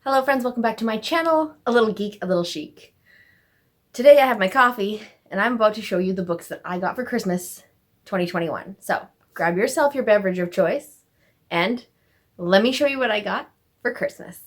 Hello friends, welcome back to my channel, A Little Geek, A Little Chic. Today I have my coffee and I'm about to show you the books that I got for Christmas 2021. So grab yourself your beverage of choice and let me show you what I got for Christmas.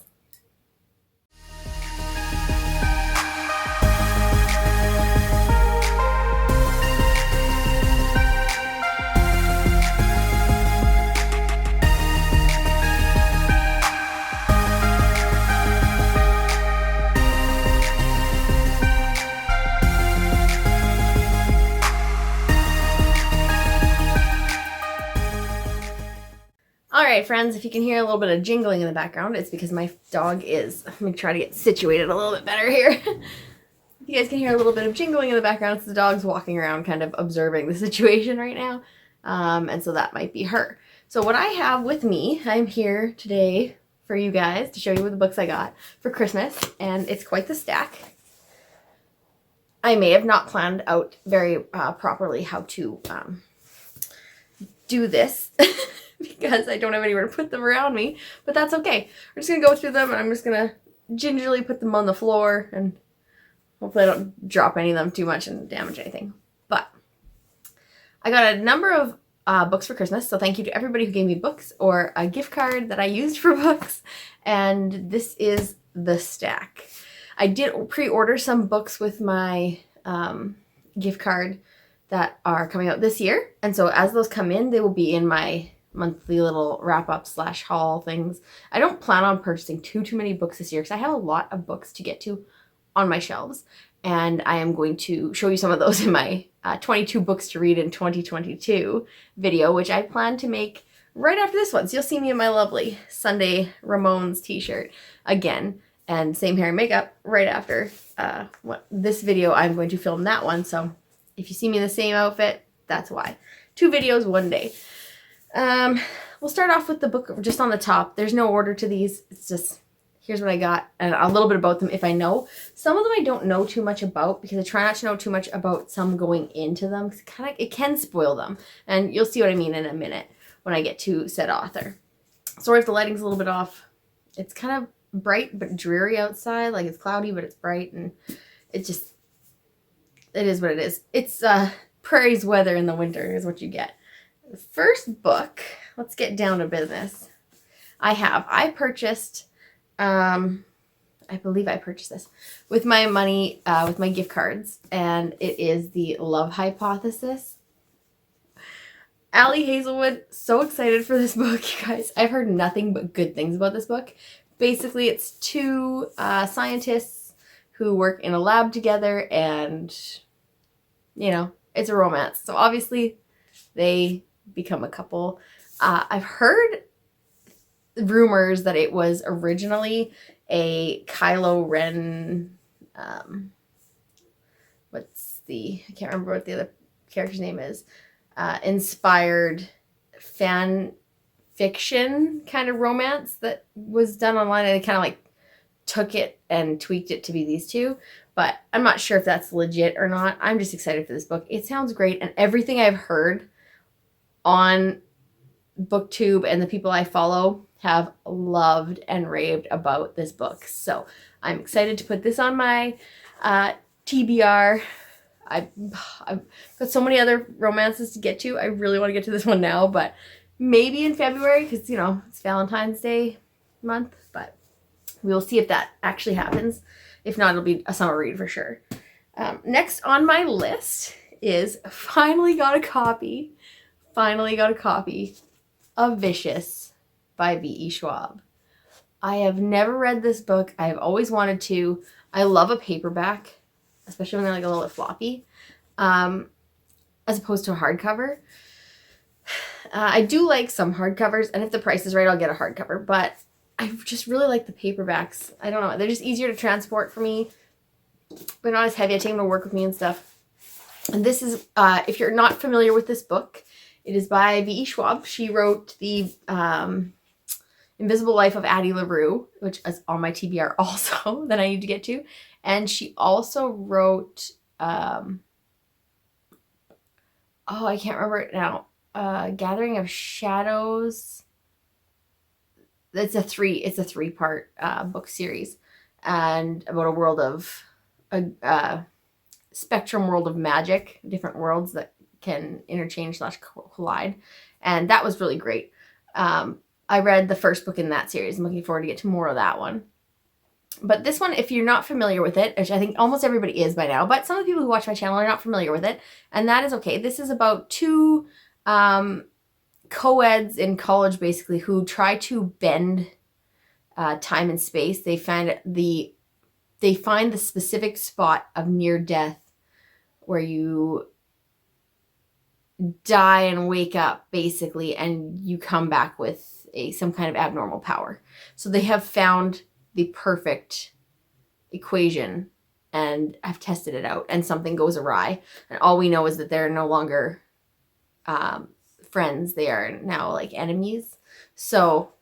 Alright friends, if you can hear a little bit of jingling in the background, it's because my dog is, let me try to get situated a little bit better here. You guys can hear a little bit of jingling in the background, it's the dog's walking around kind of observing the situation right now, and so that might be her. So what I have with me, I'm here today for you guys to show you what the books I got for Christmas, and it's quite the stack. I may have not planned out very properly how to do this because I don't have anywhere to put them around me, but that's okay. We're just going to go through them and I'm just going to gingerly put them on the floor and hopefully I don't drop any of them too much and damage anything. But I got a number of books for Christmas, so thank you to everybody who gave me books or a gift card that I used for books, and this is the stack. I did pre-order some books with my gift card that are coming out this year, and so as those come in, they will be in my monthly little wrap-up / haul things. I don't plan on purchasing too many books this year because I have a lot of books to get to on my shelves, and I am going to show you some of those in my 22 books to read in 2022 video, which I plan to make right after this one. So you'll see me in my lovely Sunday Ramones t-shirt again, and same hair and makeup right after this video. I'm going to film that one, so if you see me in the same outfit, that's why. 2 videos, 1 day. We'll start off with the book just on the top. There's no order to these. It's just, here's what I got and a little bit about them if I know. Some of them I don't know too much about because I try not to know too much about some going into them because it can spoil them. And you'll see what I mean in a minute when I get to said author. Sorry if the lighting's a little bit off. It's kind of bright but dreary outside. Like it's cloudy but it's bright, and it is what it is. It's prairie's weather in the winter is what you get. The first book, let's get down to business. I purchased, I believe I purchased this with my money, with my gift cards, and it is The Love Hypothesis. Allie Hazelwood, so excited for this book, you guys. I've heard nothing but good things about this book. Basically, it's 2 scientists who work in a lab together, and, you know, it's a romance. So obviously, they become a couple. I've heard rumors that it was originally a Kylo Ren, I can't remember what the other character's name is, inspired fan fiction kind of romance that was done online, and they kind of like took it and tweaked it to be these 2, but I'm not sure if that's legit or not. I'm just excited for this book. It sounds great, and everything I've heard on BookTube and the people I follow have loved and raved about this book. So I'm excited to put this on my TBR. I've got so many other romances to get to. I really want to get to this one now, but maybe in February because, you know, it's Valentine's Day month, but we'll see if that actually happens. If not, it'll be a summer read for sure. Next on my list is finally got a copy of Vicious by V.E. Schwab. I have never read this book. I have always wanted to. I love a paperback, especially when they're like a little bit floppy, as opposed to a hardcover. I do like some hardcovers, and if the price is right, I'll get a hardcover, but I just really like the paperbacks. I don't know. They're just easier to transport for me. They're not as heavy. I take them to work with me and stuff. And this is, if you're not familiar with this book, it is by V.E. Schwab. She wrote the Invisible Life of Addie LaRue, which is on my TBR also that I need to get to. And she also wrote, I can't remember it now, Gathering of Shadows. it's a three-part book series, and about a world of a spectrum world of magic, different worlds that can interchange / collide, and that was really great. I read the first book in that series. I'm looking forward to get to more of that one. But this one, if you're not familiar with it, which I think almost everybody is by now, but some of the people who watch my channel are not familiar with it, and that is okay. This is about two co-eds in college, basically, who try to bend time and space. They find the specific spot of near death where you die and wake up, basically, and you come back with some kind of abnormal power. So they have found the perfect equation and have tested it out, and something goes awry, and all we know is that they're no longer friends. They are now like enemies. So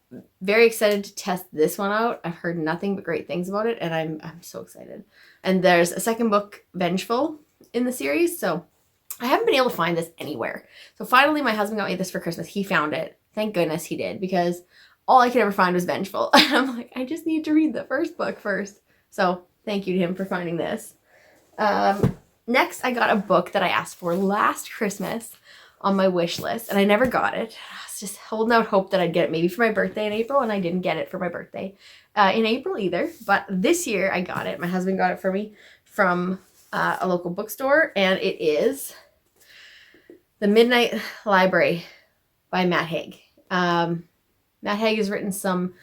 very excited to test this one out. I've heard nothing but great things about it, and I'm so excited. And there's a second book, Vengeful, in the series, so I haven't been able to find this anywhere. So finally my husband got me this for Christmas. He found it. Thank goodness he did, because all I could ever find was Vengeful. And I'm like, I just need to read the first book first. So thank you to him for finding this. Next, I got a book that I asked for last Christmas on my wish list, and I never got it. I was just holding out hope that I'd get it maybe for my birthday in April, and I didn't get it for my birthday in April either. But this year I got it. My husband got it for me from a local bookstore, and it is The Midnight Library by Matt Haig. Matt Haig has written some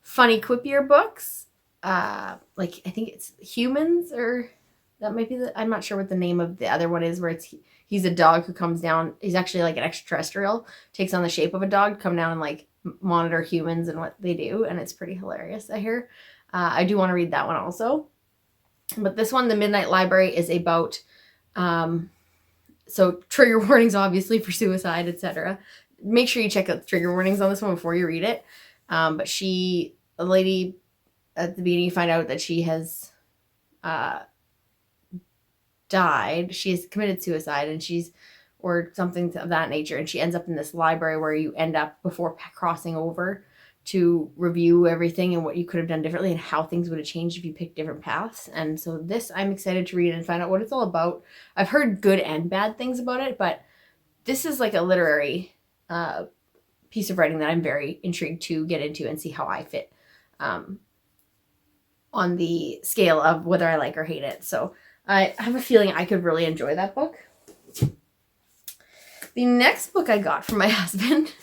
funny, quippier books. Like, I think it's Humans, or that might be I'm not sure what the name of the other one is, where he's a dog who comes down. He's actually like an extraterrestrial, takes on the shape of a dog, come down and like monitor humans and what they do. And it's pretty hilarious, I hear. I do want to read that one also. But this one, The Midnight Library, is about, so trigger warnings, obviously, for suicide, etc. Make sure you check out the trigger warnings on this one before you read it. But a lady at the beginning, you find out that she has died. She has committed suicide, and or something of that nature. And she ends up in this library where you end up before crossing over to review everything and what you could have done differently and how things would have changed if you picked different paths. And so this, I'm excited to read and find out what it's all about. I've heard good and bad things about it, but this is like a literary piece of writing that I'm very intrigued to get into and see how I fit on the scale of whether I like or hate it. So I have a feeling I could really enjoy that book. The next book I got from my husband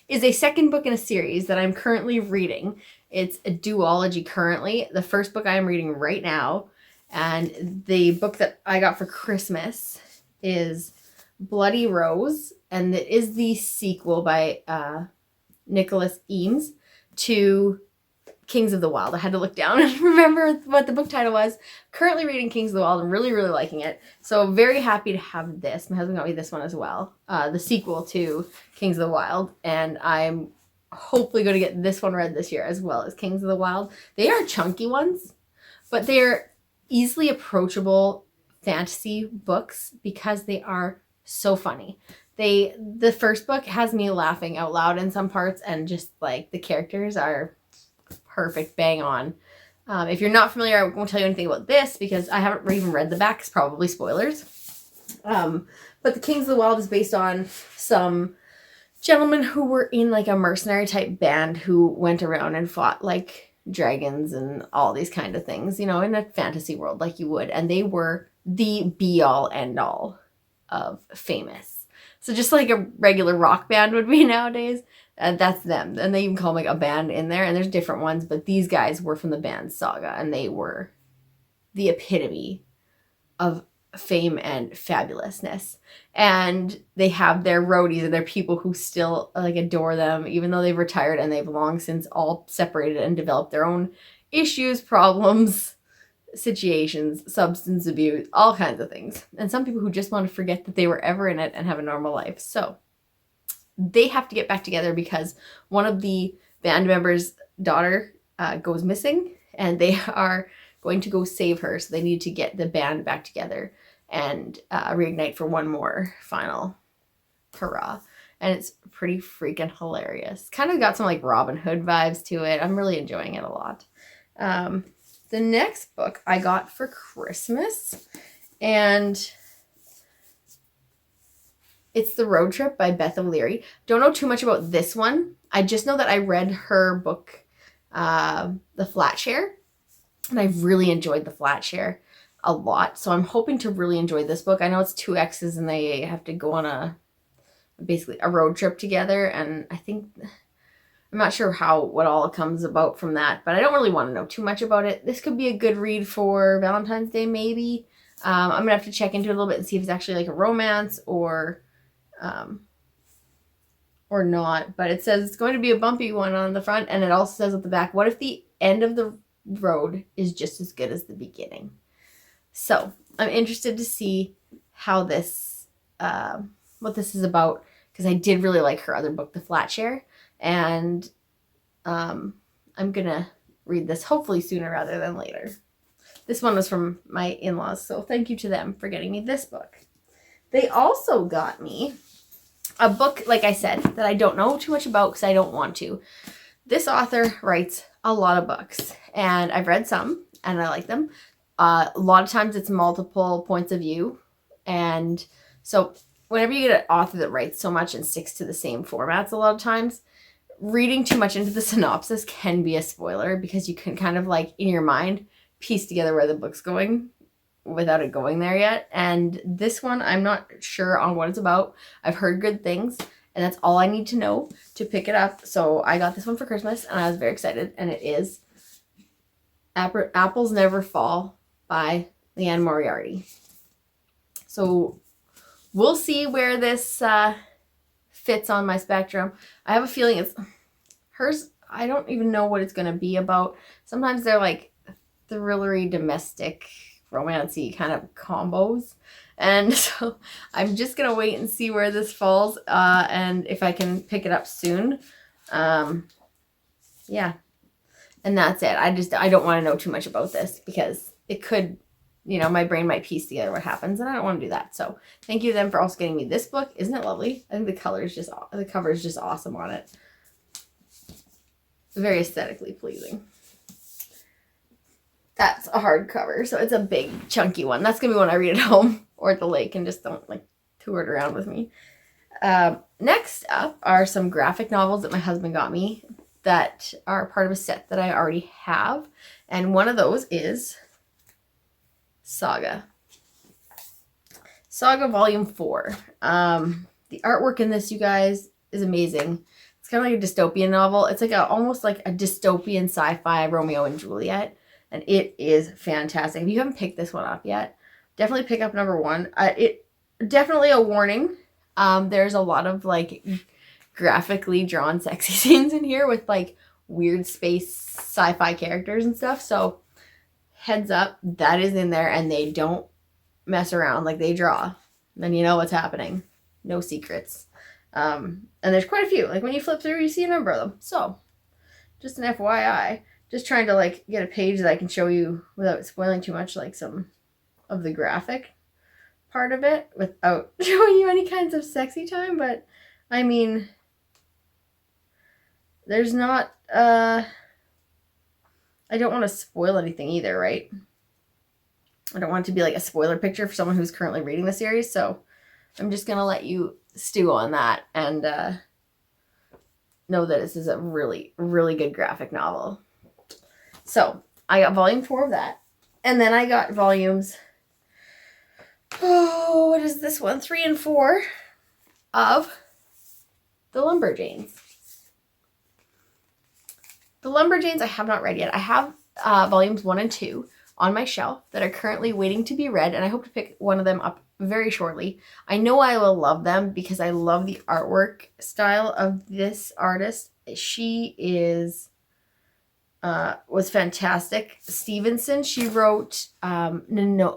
is a second book in a series that I'm currently reading. It's a duology currently. The first book I am reading right now, and the book that I got for Christmas is Bloody Rose, and it is the sequel by Nicholas Eames to Kings of the Wild. I had to look down and remember what the book title was. Currently reading Kings of the Wild and really, really liking it. So very happy to have this. My husband got me this one as well. The sequel to Kings of the Wild. And I'm hopefully going to get this one read this year as well as Kings of the Wild. They are chunky ones, but they're easily approachable fantasy books because they are so funny. The first book has me laughing out loud in some parts, and just like the characters are perfect, bang on. If you're not familiar, I won't tell you anything about this because I haven't even read the back. It's probably spoilers. But the Kings of the Wild is based on some gentlemen who were in like a mercenary type band who went around and fought like dragons and all these kind of things, in a fantasy world like you would. And they were the be all end all of famous. So just like a regular rock band would be nowadays, that's them. And they even call them like a band in there, and there's different ones, but these guys were from the band Saga, and they were the epitome of fame and fabulousness. And they have their roadies and their people who still like adore them, even though they've retired and they've long since all separated and developed their own issues, problems, situations, substance abuse, all kinds of things. And some people who just want to forget that they were ever in it and have a normal life. So they have to get back together because one of the band members' daughter goes missing, and they are going to go save her. So they need to get the band back together and reignite for one more final hurrah. and it's pretty freaking hilarious. Kind of got some like Robin Hood vibes to it. I'm really enjoying it a lot. The next book I got for Christmas, and it's The Road Trip by Beth O'Leary. Don't know too much about this one. I just know that I read her book, The Flat Share, and I really enjoyed The Flat Share a lot. So I'm hoping to really enjoy this book. I know it's two exes and they have to go on basically a road trip together, and I think I'm not sure what all comes about from that, but I don't really want to know too much about it. This could be a good read for Valentine's Day, maybe. I'm going to have to check into it a little bit and see if it's actually like a romance or not. But it says it's going to be a bumpy one on the front, and it also says at the back, what if the end of the road is just as good as the beginning? So I'm interested to see how this, what this is about, because I did really like her other book, The Flat Share. And I'm going to read this hopefully sooner rather than later. This one was from my in-laws, so thank you to them for getting me this book. They also got me a book, like I said, that I don't know too much about because I don't want to. This author writes a lot of books, and I've read some, and I like them. A lot of times it's multiple points of view, and so whenever you get an author that writes so much and sticks to the same formats a lot of times, reading too much into the synopsis can be a spoiler because you can kind of like in your mind piece together where the book's going without it going there yet. And this one, I'm not sure on what it's about. I've heard good things, and that's all I need to know to pick it up. So I got this one for Christmas, and I was very excited. And it is Apples Never Fall by Leanne Moriarty. So we'll see where this fits on my spectrum. I have a feeling it's hers. I don't even know what it's going to be about. Sometimes they're like thrillery, domestic, romancy kind of combos. And so I'm just going to wait and see where this falls, and if I can pick it up soon. Yeah. And that's it. I don't want to know too much about this because it could, my brain might piece together what happens, and I don't want to do that. So thank you to them for also getting me this book. Isn't it lovely? I think the cover is just awesome on it. Very aesthetically pleasing. That's a hardcover, so it's a big, chunky one. That's going to be when I read at home or at the lake and just don't, tour it around with me. Next up are some graphic novels that my husband got me that are part of a set that I already have. And one of those is Saga. Saga Volume 4. The artwork in this, you guys, is amazing. It's kind of like a dystopian novel. It's like almost like a dystopian sci-fi Romeo and Juliet. And it is fantastic. If you haven't picked this one up yet, definitely pick up number 1. It definitely a warning. There's a lot of graphically drawn sexy scenes in here with weird space sci-fi characters and stuff. So heads up, that is in there, and they don't mess around. They draw. Then you know what's happening. No secrets. And there's quite a few. When you flip through, you see a number of them. So just an FYI. Just trying to get a page that I can show you without spoiling too much, some of the graphic part of it without showing you any kinds of sexy time. But I mean, there's not, I don't want to spoil anything either, right? I don't want it to be a spoiler picture for someone who's currently reading the series. So I'm just going to let you stew on that and know that this is a really, really good graphic novel. So I got volume 4 of that. And then I got volumes, what is this one? 3 and 4 of The Lumberjanes. The Lumberjanes I have not read yet. I have volumes 1 and 2 on my shelf that are currently waiting to be read, and I hope to pick one of them up very shortly. I know I will love them because I love the artwork style of this artist. She was fantastic. Stevenson, she wrote Nimona.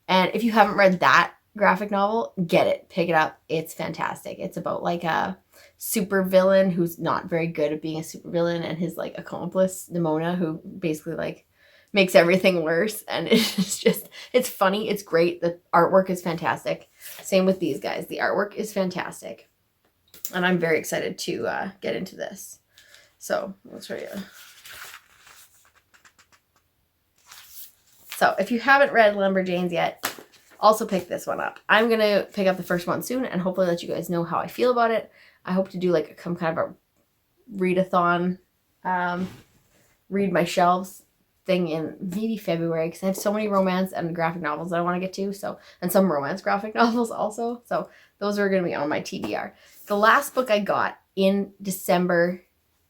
And if you haven't read that graphic novel, get it. Pick it up. It's fantastic. It's about a super villain who's not very good at being a super villain, and his accomplice, Nimona, who basically makes everything worse. And it's just, it's funny. It's great. The artwork is fantastic. Same with these guys. The artwork is fantastic. And I'm very excited to get into this. So I'll show you. So if you haven't read Lumberjanes yet, also pick this one up. I'm going to pick up the first one soon and hopefully let you guys know how I feel about it. I hope to do like some kind of a read-a-thon, read my shelves thing in maybe February, because I have so many romance and graphic novels that I want to get to. So, and some romance graphic novels also. So those are going to be on my TBR. The last book I got in December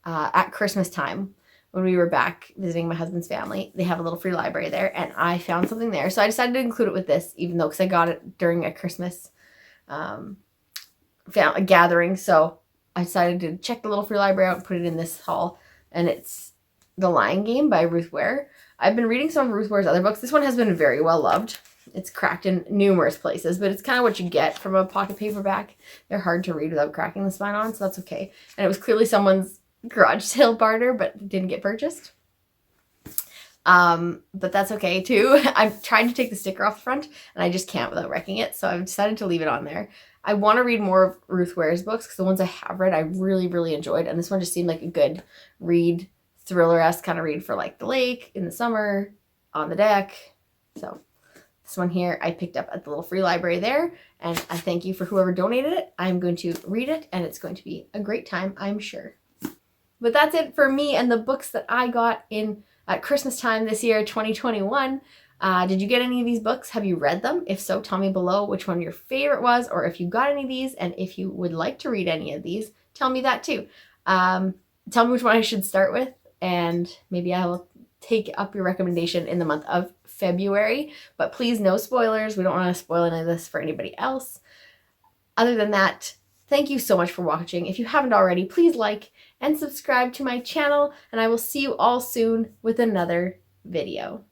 at Christmas time, when we were back visiting my husband's family, they have a little free library there, and I found something there. So I decided to include it with this, even though, because I got it during a Christmas a gathering. So I decided to check the little free library out and put it in this haul. And it's The Lion Game by Ruth Ware. I've been reading some of Ruth Ware's other books. This one has been very well loved. It's cracked in numerous places, but it's kind of what you get from a pocket paperback. They're hard to read without cracking the spine on, so that's okay. And it was clearly someone's garage sale barter, but didn't get purchased. But that's okay too. I've tried to take the sticker off the front, and I just can't without wrecking it, so I've decided to leave it on there. I want to read more of Ruth Ware's books, because the ones I have read I really, really enjoyed, and this one just seemed like a good read, thriller-esque kind of read for like the lake, in the summer, on the deck. So this one here I picked up at the little free library there, and I thank you for whoever donated it. I'm going to read it, and it's going to be a great time, I'm sure. But that's it for me and the books that I got in at Christmas time this year, 2021. Did you get any of these books? Have you read them? If so, tell me below which one your favorite was, or if you got any of these, and if you would like to read any of these, tell me that too. Tell me which one I should start with, and maybe I will take up your recommendation in the month of February. But please, no spoilers. We don't want to spoil any of this for anybody else. Other than that, thank you so much for watching. If you haven't already, please like and subscribe to my channel, and I will see you all soon with another video.